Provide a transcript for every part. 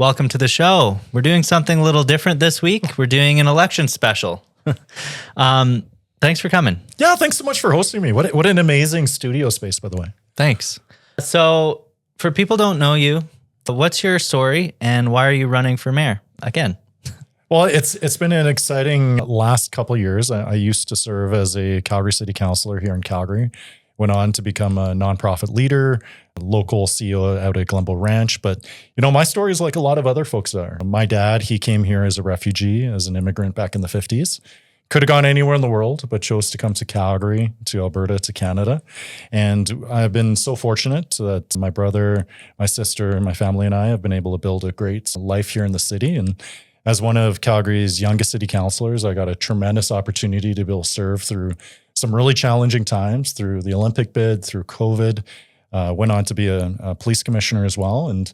Welcome to the show. We're doing something a little different this week. We're doing an election special. Thanks for coming. Yeah, thanks so much for hosting me. What an amazing studio space, by the way. Thanks. So for people who don't know you, what's your story and why are you running for mayor again? Well, it's been an exciting last couple of years. I used to serve as a Calgary City Councillor here in Calgary. Went on to become a nonprofit leader, local CEO out at Glenbow Ranch. But, my story is like a lot of other folks are. My dad, he came here as a refugee, as an immigrant back in the 50s. Could have gone anywhere in the world, but chose to come to Calgary, to Alberta, to Canada. And I've been so fortunate that my brother, my sister, my family and I have been able to build a great life here in the city. And as one of Calgary's youngest city councillors, I got a tremendous opportunity to be able to serve through some really challenging times, through the Olympic bid, through COVID, went on to be a police commissioner as well. And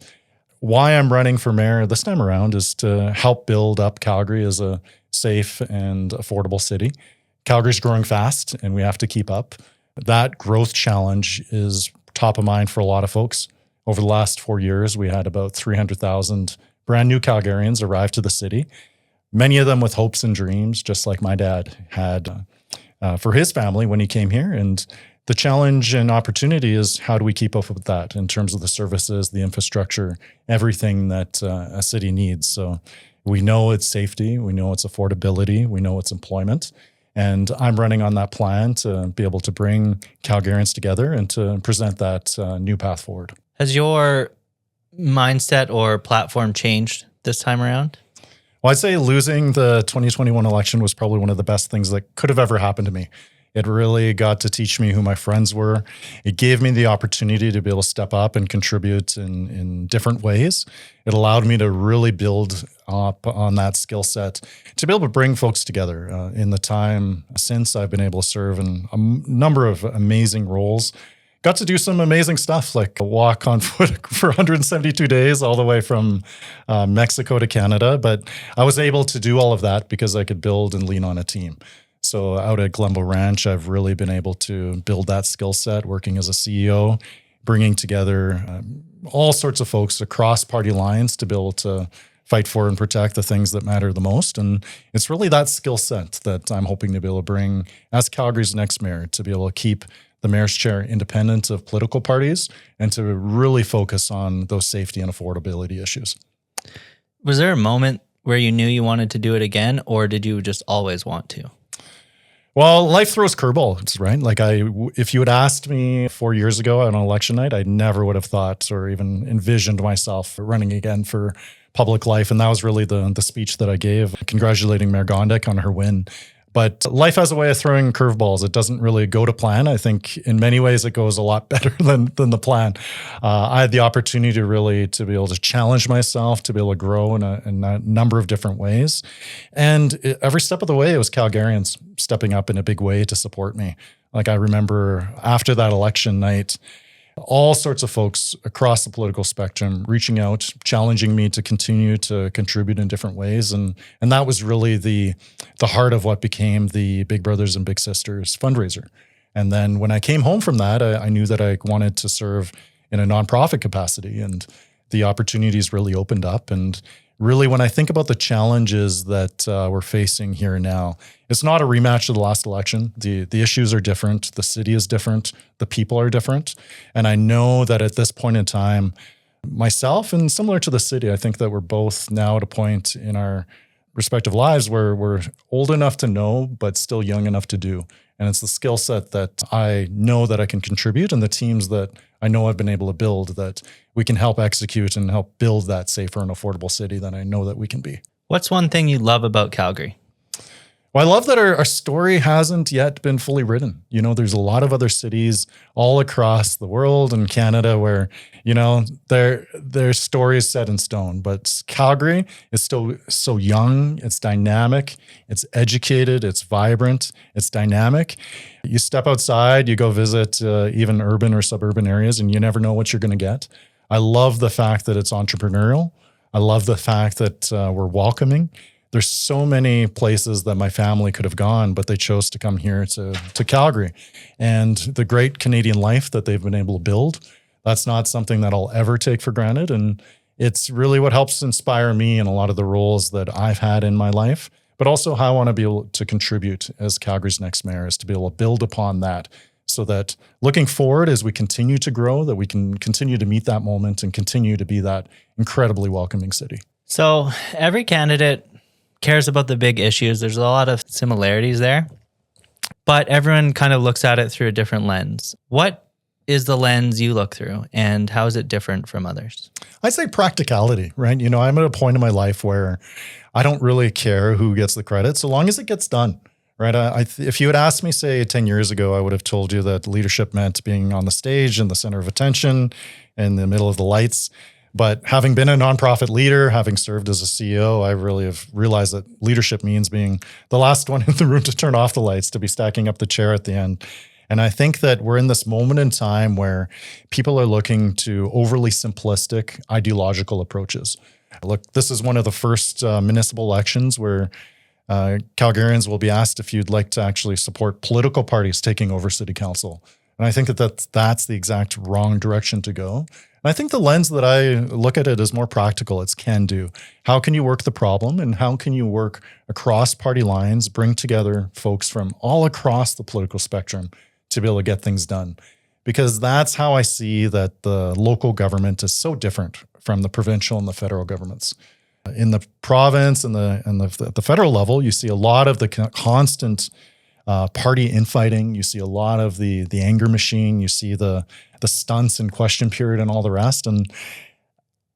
why I'm running for mayor this time around is to help build up Calgary as a safe and affordable city. Calgary's growing fast and we have to keep up. That growth challenge is top of mind for a lot of folks. Over the last 4 years, we had about 300,000 brand new Calgarians arrive to the city, many of them with hopes and dreams, just like my dad had for his family when he came here. And the challenge and opportunity is how do we keep up with that in terms of the services, the infrastructure, everything that a city needs. So we know it's safety, we know it's affordability, we know it's employment. And I'm running on that plan to be able to bring Calgarians together and to present that new path forward. Has your mindset or platform changed this time around? Well, I'd say losing the 2021 election was probably one of the best things that could have ever happened to me. It really got to teach me who my friends were. It gave me the opportunity to be able to step up and contribute in different ways. It allowed me to really build up on that skill set to be able to bring folks together. In the time since, I've been able to serve in a number of amazing roles. Got to do some amazing stuff like walk on foot for 172 days all the way from Mexico to Canada. But I was able to do all of that because I could build and lean on a team. So out at Glenbow Ranch, I've really been able to build that skill set, working as a CEO, bringing together all sorts of folks across party lines to be able to fight for and protect the things that matter the most. And it's really that skill set that I'm hoping to be able to bring as Calgary's next mayor, to be able to keep the mayor's chair independent of political parties and to really focus on those safety and affordability issues. Was there a moment where you knew you wanted to do it again, or did you just always want to? Well, life throws curveballs, right? Like if you had asked me 4 years ago on election night, I never would have thought or even envisioned myself running again for public life. And that was really the speech that I gave, congratulating Mayor Gondek on her win. But life has a way of throwing curveballs. It doesn't really go to plan. I think in many ways it goes a lot better than the plan. I had the opportunity to be able to challenge myself, to be able to grow in a number of different ways. And every step of the way, it was Calgarians stepping up in a big way to support me. Like I remember after that election night, all sorts of folks across the political spectrum reaching out, challenging me to continue to contribute in different ways. And that was really the heart of what became the Big Brothers and Big Sisters fundraiser. And then when I came home from that, I knew that I wanted to serve in a nonprofit capacity, and the opportunities really opened up. And really, when I think about the challenges that we're facing here now, it's not a rematch of the last election. The issues are different. The city is different. The people are different. And I know that at this point in time, myself and similar to the city, I think that we're both now at a point in our respective lives where we're old enough to know, but still young enough to do. And it's the skill set that I know that I can contribute, and the teams that I know I've been able to build that we can help execute and help build that safer and affordable city that I know that we can be. What's one thing you love about Calgary? Well, I love that our story hasn't yet been fully written. There's a lot of other cities all across the world and Canada where, their story is set in stone. But Calgary is still so young, it's dynamic, it's educated, it's vibrant, it's dynamic. You step outside, you go visit even urban or suburban areas, and you never know what you're going to get. I love the fact that it's entrepreneurial. I love the fact that we're welcoming. There's so many places that my family could have gone, but they chose to come here to Calgary. And the great Canadian life that they've been able to build, that's not something that I'll ever take for granted. And It's really what helps inspire me in a lot of the roles that I've had in my life, but also how I want to be able to contribute as Calgary's next mayor is to be able to build upon that so that looking forward as we continue to grow, that we can continue to meet that moment and continue to be that incredibly welcoming city. So every candidate cares about the big issues. There's a lot of similarities there, but everyone kind of looks at it through a different lens. What is the lens you look through, and how is it different from others? I'd say practicality, right? You know, I'm at a point in my life where I don't really care who gets the credit so long as it gets done, right? If you had asked me, say, 10 years ago, I would have told you that leadership meant being on the stage in the center of attention, in the middle of the lights. But having been a nonprofit leader, having served as a CEO, I really have realized that leadership means being the last one in the room to turn off the lights, to be stacking up the chair at the end. And I think that we're in this moment in time where people are looking to overly simplistic ideological approaches. Look, this is one of the first municipal elections where Calgarians will be asked if you'd like to actually support political parties taking over city council. And I think that that's the exact wrong direction to go. And I think the lens that I look at it is more practical. It's can do. How can you work the problem, and how can you work across party lines, bring together folks from all across the political spectrum to be able to get things done? Because that's how I see that the local government is so different from the provincial and the federal governments. In the province and the federal level, you see a lot of the constant party infighting. You see a lot of the anger machine. You see the stunts and question period and all the rest. And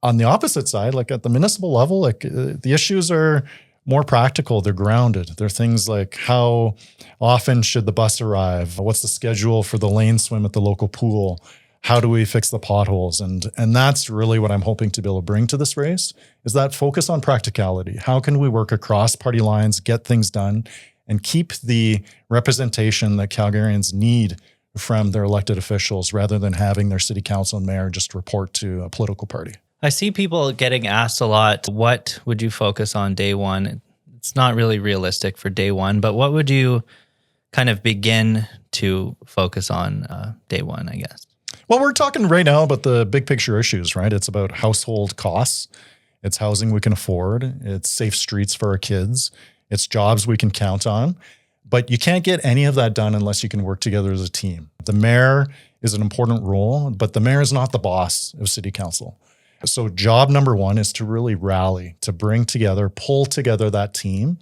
on the opposite side, like at the municipal level, like the issues are more practical. They're grounded. They're things like how often should the bus arrive? What's the schedule for the lane swim at the local pool? How do we fix the potholes? And that's really what I'm hoping to be able to bring to this race, is that focus on practicality. How can we work across party lines, get things done, and keep the representation that Calgarians need from their elected officials, rather than having their city council and mayor just report to a political party. I see people getting asked a lot, what would you focus on day one? It's not really realistic for day one, but what would you kind of begin to focus on day one, I guess? Well, we're talking right now about the big picture issues, right? It's about household costs. It's housing we can afford. It's safe streets for our kids. It's jobs we can count on. But you can't get any of that done unless you can work together as a team. The mayor is an important role, but the mayor is not the boss of city council. So job number one is to really rally, to bring together, pull together that team,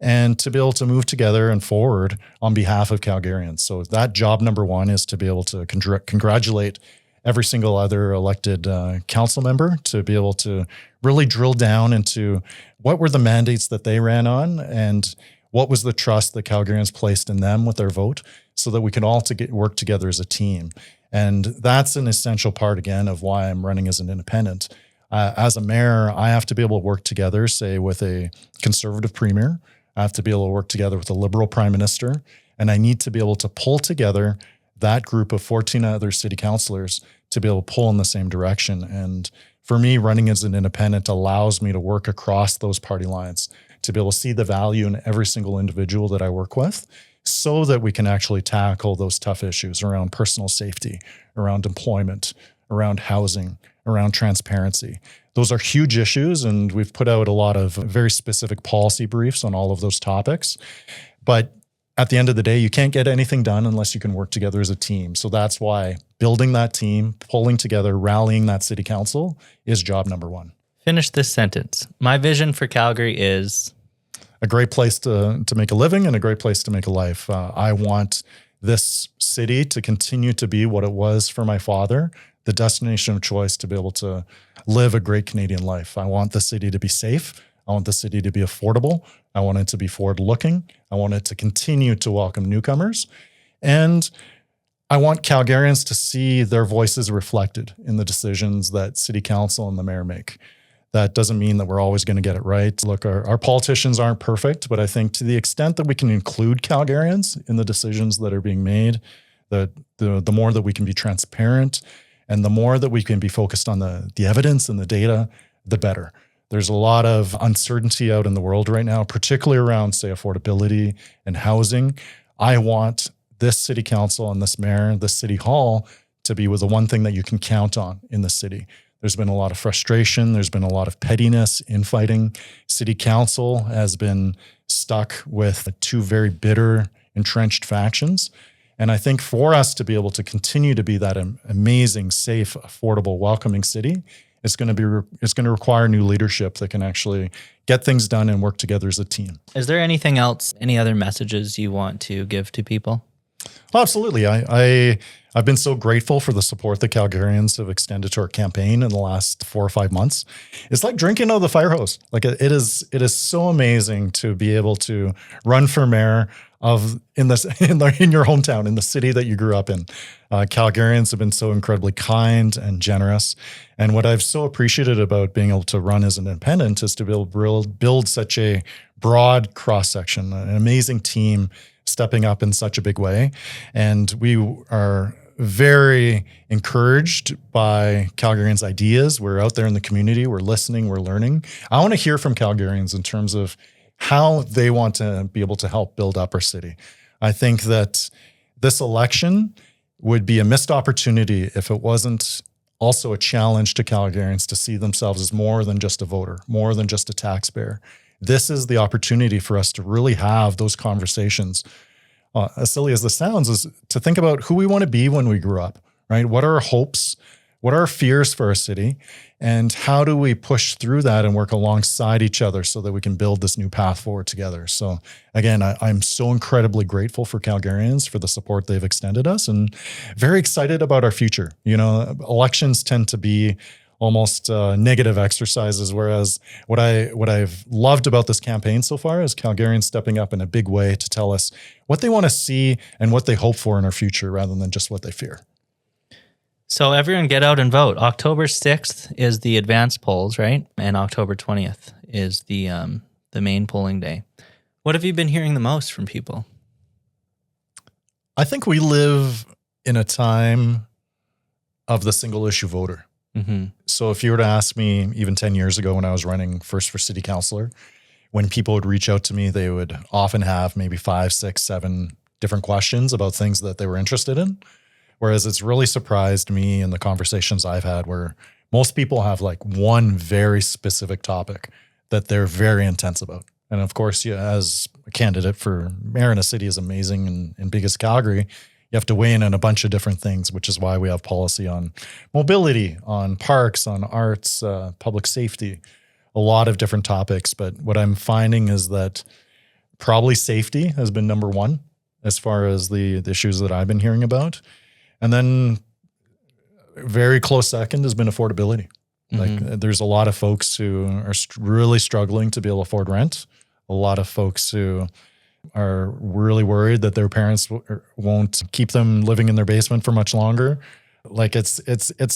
and to be able to move together and forward on behalf of Calgarians. So that job number one is to be able to congratulate every single other elected council member, to be able to really drill down into what were the mandates that they ran on and what was the trust that Calgarians placed in them with their vote, so that we can all work together as a team. And that's an essential part, again, of why I'm running as an independent. As a mayor, I have to be able to work together, say, with a conservative premier. I have to be able to work together with a liberal prime minister. And I need to be able to pull together that group of 14 other city councillors to be able to pull in the same direction. And for me, running as an independent allows me to work across those party lines, to be able to see the value in every single individual that I work with, so that we can actually tackle those tough issues around personal safety, around employment, around housing, around transparency. Those are huge issues, and we've put out a lot of very specific policy briefs on all of those topics. But at the end of the day, you can't get anything done unless you can work together as a team. So that's why building that team, pulling together, rallying that city council is job number one. Finish this sentence. My vision for Calgary is a great place to make a living and a great place to make a life. I want this city to continue to be what it was for my father, the destination of choice to be able to live a great Canadian life. I want the city to be safe. I want the city to be affordable. I want it to be forward-looking. I want it to continue to welcome newcomers. And I want Calgarians to see their voices reflected in the decisions that city council and the mayor make. That doesn't mean that we're always going to get it right. Look, our politicians aren't perfect, but I think to the extent that we can include Calgarians in the decisions that are being made, the more that we can be transparent and the more that we can be focused on the evidence and the data, the better. There's a lot of uncertainty out in the world right now, particularly around, say, affordability and housing. I want this city council and this mayor, this city hall to be the one thing that you can count on in the city. There's been a lot of frustration. There's been a lot of pettiness, infighting. City council has been stuck with two very bitter, entrenched factions. And I think for us to be able to continue to be that amazing, safe, affordable, welcoming city, it's going to require new leadership that can actually get things done and work together as a team. Is there anything else, any other messages you want to give to people? Well, absolutely. I've been so grateful for the support that Calgarians have extended to our campaign in the last 4 or 5 months. It's like drinking out of the fire hose. Like it is so amazing to be able to run for mayor in your hometown, in the city that you grew up in. Calgarians have been so incredibly kind and generous. And what I've so appreciated about being able to run as an independent is to be able to build such a broad cross-section, an amazing team stepping up in such a big way. And we are very encouraged by Calgarians' ideas. We're out there in the community. We're listening. We're learning. I want to hear from Calgarians in terms of how they want to be able to help build up our city. I think that this election would be a missed opportunity if it wasn't also a challenge to Calgarians to see themselves as more than just a voter, more than just a taxpayer. This is the opportunity for us to really have those conversations. As silly as this sounds, is to think about who we want to be when we grew up, right? What are our hopes? What are our fears for our city? And how do we push through that and work alongside each other so that we can build this new path forward together? So again, I'm so incredibly grateful for Calgarians for the support they've extended us and very excited about our future. You know, elections tend to be almost negative exercises, whereas what I've loved about this campaign so far is Calgarians stepping up in a big way to tell us what they want to see and what they hope for in our future rather than just what they fear. So everyone get out and vote. October 6th is the advanced polls, right? And October 20th is the main polling day. What have you been hearing the most from people? I think we live in a time of the single issue voter. Mm-hmm. So if you were to ask me even 10 years ago when I was running first for city councillor, when people would reach out to me, they would often have maybe 5, 6, 7 different questions about things that they were interested in. Whereas it's really surprised me in the conversations I've had where most people have like one very specific topic that they're very intense about. And of course, as a candidate for mayor in a city as amazing and big as Calgary, you have to weigh in on a bunch of different things, which is why we have policy on mobility, on parks, on arts, public safety, a lot of different topics. But what I'm finding is that probably safety has been number one as far as the issues that I've been hearing about. And then very close second has been affordability. Mm-hmm. Like there's a lot of folks who are really struggling to be able to afford rent. A lot of folks who are really worried that their parents won't keep them living in their basement for much longer. Like it's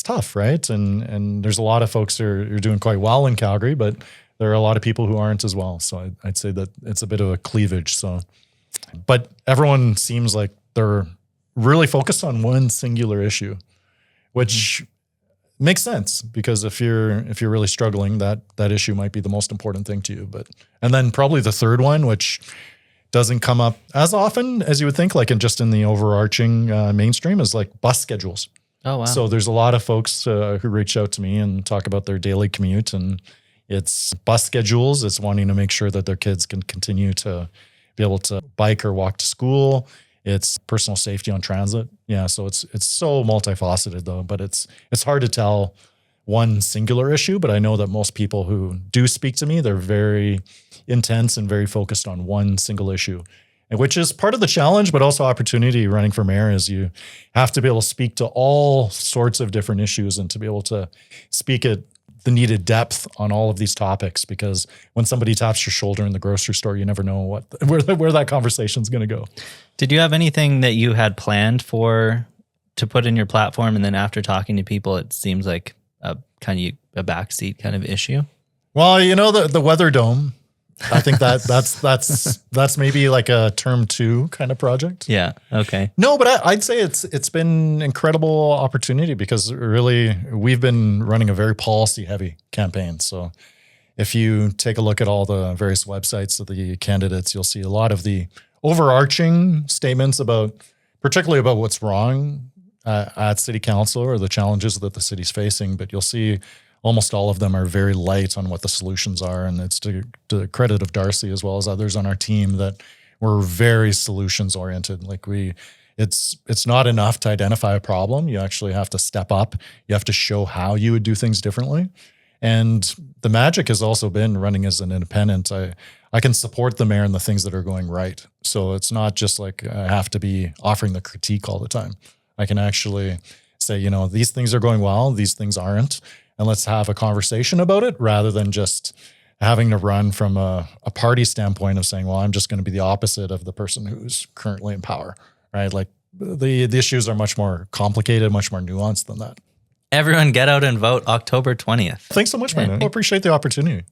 tough, right? And there's a lot of folks who are doing quite well in Calgary, but there are a lot of people who aren't as well. So I'd say that it's a bit of a cleavage. So, but everyone seems like they're really focused on one singular issue, which makes sense because if you're really struggling, that issue might be the most important thing to you. And then probably the third one, which doesn't come up as often as you would think, like in the overarching mainstream, is like bus schedules. Oh, wow. So there's a lot of folks who reach out to me and talk about their daily commute, and it's bus schedules. It's wanting to make sure that their kids can continue to be able to bike or walk to school. It's personal safety on transit. Yeah, so it's so multifaceted though, but it's hard to tell one singular issue, but I know that most people who do speak to me, they're very intense and very focused on one single issue, and which is part of the challenge, but also opportunity running for mayor is you have to be able to speak to all sorts of different issues and to be able to speak at the needed depth on all of these topics, because when somebody taps your shoulder in the grocery store, you never know where that conversation is going to go. Did you have anything that you had planned to put in your platform, and then after talking to people, it seems like a backseat kind of issue? Well, the weather dome. I think that's maybe like a term 2 kind of project. Yeah. Okay. No, but I'd say it's been incredible opportunity because really we've been running a very policy heavy campaign. So if you take a look at all the various websites of the candidates, you'll see a lot of the overarching statements particularly about what's wrong at city council or the challenges that the city's facing, but you'll see almost all of them are very light on what the solutions are. And it's to the credit of Darcy as well as others on our team that we're very solutions oriented. Like it's not enough to identify a problem. You actually have to step up. You have to show how you would do things differently. And the magic has also been running as an independent. I can support the mayor in the things that are going right. So it's not just like I have to be offering the critique all the time. I can actually say, these things are going well, these things aren't, and let's have a conversation about it rather than just having to run from a party standpoint of saying, well, I'm just going to be the opposite of the person who's currently in power, right? Like the issues are much more complicated, much more nuanced than that. Everyone get out and vote October 20th. Thanks so much, man. I appreciate the opportunity.